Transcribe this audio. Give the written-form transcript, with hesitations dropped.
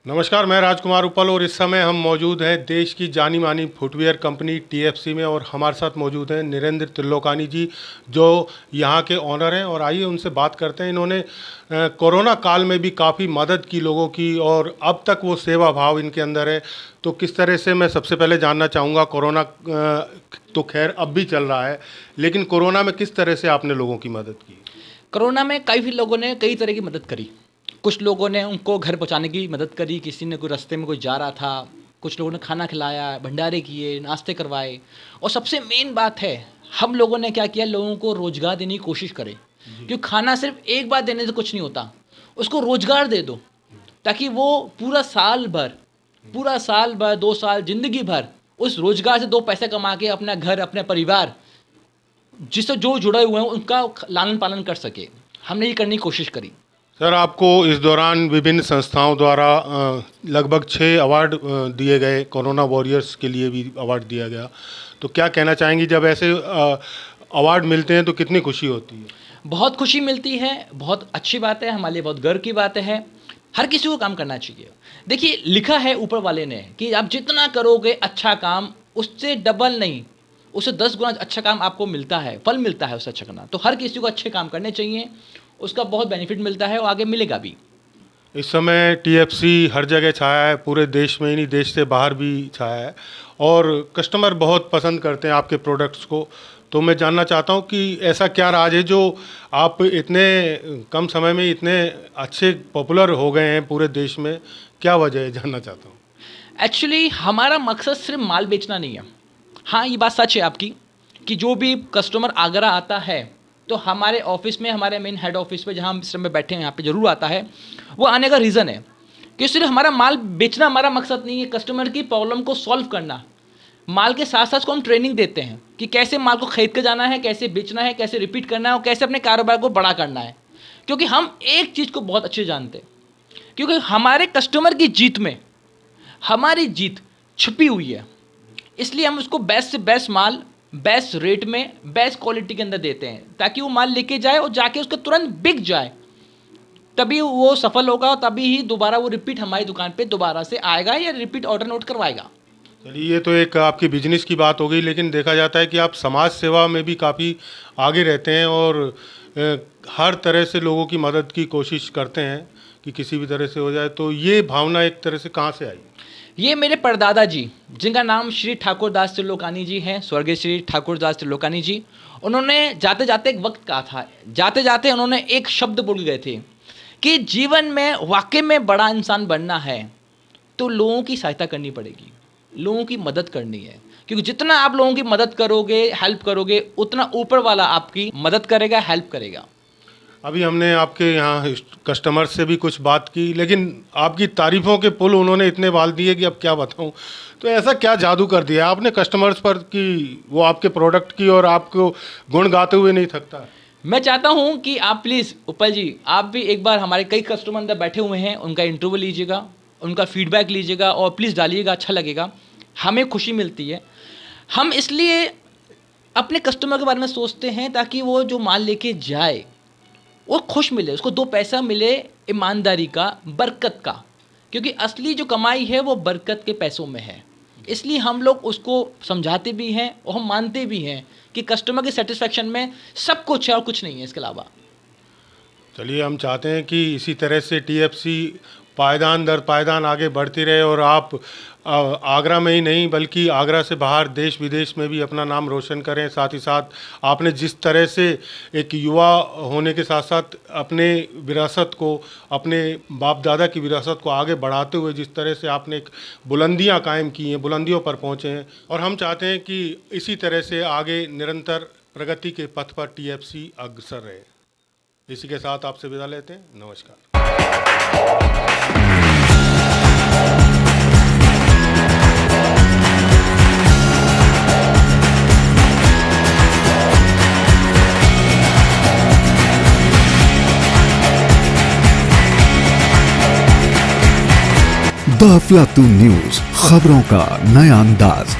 नमस्कार, मैं राजकुमार उपल और इस समय हम मौजूद हैं देश की जानी मानी फुटवियर कंपनी टीएफसी में और हमारे साथ मौजूद हैं नरेंद्र त्रिलोकानी जी जो यहाँ के ऑनर हैं। और आइए उनसे बात करते हैं। इन्होंने कोरोना काल में भी काफ़ी मदद की लोगों की और अब तक वो सेवा भाव इनके अंदर है। तो किस तरह से, मैं सबसे पहले जानना चाहूँगा, कोरोना तो खैर अब भी चल रहा है, लेकिन कोरोना में किस तरह से आपने लोगों की मदद की? कोरोना में कई लोगों ने कई तरह की मदद करी। कुछ लोगों ने उनको घर पहुंचाने की मदद करी, किसी ने कोई रास्ते में कोई जा रहा था, कुछ लोगों ने खाना खिलाया, भंडारे किए, नाश्ते करवाए। और सबसे मेन बात है, हम लोगों ने क्या किया, लोगों को रोज़गार देने की कोशिश करें। क्योंकि खाना सिर्फ एक बार देने से कुछ नहीं होता, उसको रोज़गार दे दो ताकि वो पूरा साल भर 2 साल ज़िंदगी भर उस रोज़गार से 2 पैसे कमा के अपना घर, अपने परिवार जिससे जो जुड़े हुए हैं उनका लालन पालन कर सके। हमने ये करने की कोशिश करी। सर, आपको इस दौरान विभिन्न संस्थाओं द्वारा लगभग 6 अवार्ड दिए गए, कोरोना वॉरियर्स के लिए भी अवार्ड दिया गया। तो क्या कहना चाहेंगी, जब ऐसे अवार्ड मिलते हैं तो कितनी खुशी होती है? बहुत खुशी मिलती है, बहुत अच्छी बात है, हमारे लिए बहुत गर्व की बात है। हर किसी को काम करना चाहिए। देखिए, लिखा है ऊपर वाले ने कि आप जितना करोगे अच्छा काम, उससे डबल नहीं, उससे 10 गुना अच्छा काम आपको मिलता है, फल मिलता है उससे अच्छा करना। तो हर किसी को अच्छे काम करने चाहिए, उसका बहुत बेनिफिट मिलता है और आगे मिलेगा भी। इस समय टीएफसी हर जगह छाया है, पूरे देश में ही नहीं, देश से बाहर भी छाया है और कस्टमर बहुत पसंद करते हैं आपके प्रोडक्ट्स को। तो मैं जानना चाहता हूं कि ऐसा क्या राज है जो आप इतने कम समय में इतने अच्छे पॉपुलर हो गए हैं पूरे देश में? क्या वजह है, जानना चाहता हूँ। एक्चुअली हमारा मकसद सिर्फ माल बेचना नहीं है। हाँ, ये बात सच है आपकी कि जो भी कस्टमर आगरा आता है तो हमारे ऑफिस में, हमारे मेन हेड ऑफिस में जहाँ हम इस समय बैठे हैं यहाँ पे ज़रूर आता है। वो आने का रीज़न है कि सिर्फ हमारा माल बेचना हमारा मकसद नहीं है, कस्टमर की प्रॉब्लम को सॉल्व करना। माल के साथ साथ उसको हम ट्रेनिंग देते हैं कि कैसे माल को खरीद के जाना है, कैसे बेचना है, कैसे रिपीट करना है और कैसे अपने कारोबार को बड़ा करना है। क्योंकि हम एक चीज़ को बहुत अच्छे जानते हैं, क्योंकि हमारे कस्टमर की जीत में हमारी जीत छुपी हुई है। इसलिए हम उसको बेस्ट से बेस्ट माल, बेस्ट रेट में, बेस्ट क्वालिटी के अंदर देते हैं ताकि वो माल लेके जाए और जाके उसका तुरंत बिक जाए। तभी वो सफल होगा, तभी ही दोबारा वो रिपीट हमारी दुकान पे दोबारा से आएगा या रिपीट ऑर्डर नोट करवाएगा। चलिए, ये तो एक आपकी बिजनेस की बात हो गई, लेकिन देखा जाता है कि आप समाज सेवा में भी काफ़ी आगे रहते हैं और हर तरह से लोगों की मदद की कोशिश करते हैं कि किसी भी तरह से हो जाए। तो ये भावना एक तरह से कहाँ से आई? ये मेरे परदादा जी, जिनका नाम श्री ठाकुर दास त्रिलोकानी जी हैं, स्वर्गीय श्री ठाकुर दास त्रिलोकानी जी, उन्होंने जाते जाते एक वक्त कहा था, जाते जाते उन्होंने एक शब्द बोल गए थे कि जीवन में वाकई में बड़ा इंसान बनना है तो लोगों की सहायता करनी पड़ेगी, लोगों की मदद करनी है। क्योंकि जितना आप लोगों की मदद करोगे, हेल्प करोगे, उतना ऊपर वाला आपकी मदद करेगा, हेल्प करेगा। अभी हमने आपके यहाँ कस्टमर से भी कुछ बात की, लेकिन आपकी तारीफ़ों के पुल उन्होंने इतने बाल दिए कि अब क्या बताऊँ। तो ऐसा क्या जादू कर दिया आपने कस्टमर्स पर कि वो आपके प्रोडक्ट की और आपको गुण गाते हुए नहीं थकता? मैं चाहता हूं कि आप प्लीज़ उपल जी, आप भी एक बार, हमारे कई कस्टमर अंदर बैठे हुए हैं, उनका इंटरव्यू लीजिएगा, उनका फीडबैक लीजिएगा और प्लीज़ डालिएगा, अच्छा लगेगा, हमें खुशी मिलती है। हम इसलिए अपने कस्टमर के बारे में सोचते हैं ताकि वो जो माल लेके जाए वो खुश मिले, उसको 2 पैसा मिले, ईमानदारी का, बरकत का। क्योंकि असली जो कमाई है वो बरकत के पैसों में है। इसलिए हम लोग उसको समझाते भी हैं और हम मानते भी हैं कि कस्टमर के सेटिस्फेक्शन में सब कुछ है और कुछ नहीं है इसके अलावा। चलिए, हम चाहते हैं कि इसी तरह से टीएफसी पायदान दर पायदान आगे बढ़ती रहे और आप आगरा में ही नहीं बल्कि आगरा से बाहर देश विदेश में भी अपना नाम रोशन करें। साथ ही साथ आपने जिस तरह से एक युवा होने के साथ साथ अपने विरासत को, अपने बाप दादा की विरासत को आगे बढ़ाते हुए जिस तरह से आपने एक बुलंदियां कायम की हैं, बुलंदियों पर पहुंचे हैं, और हम चाहते हैं कि इसी तरह से आगे निरंतर प्रगति के पथ पर टीएफसी अग्रसर रहे। इसी के साथ आपसे विदा लेते हैं। नमस्कार। द अफलातून न्यूज़, खबरों का नया अंदाज।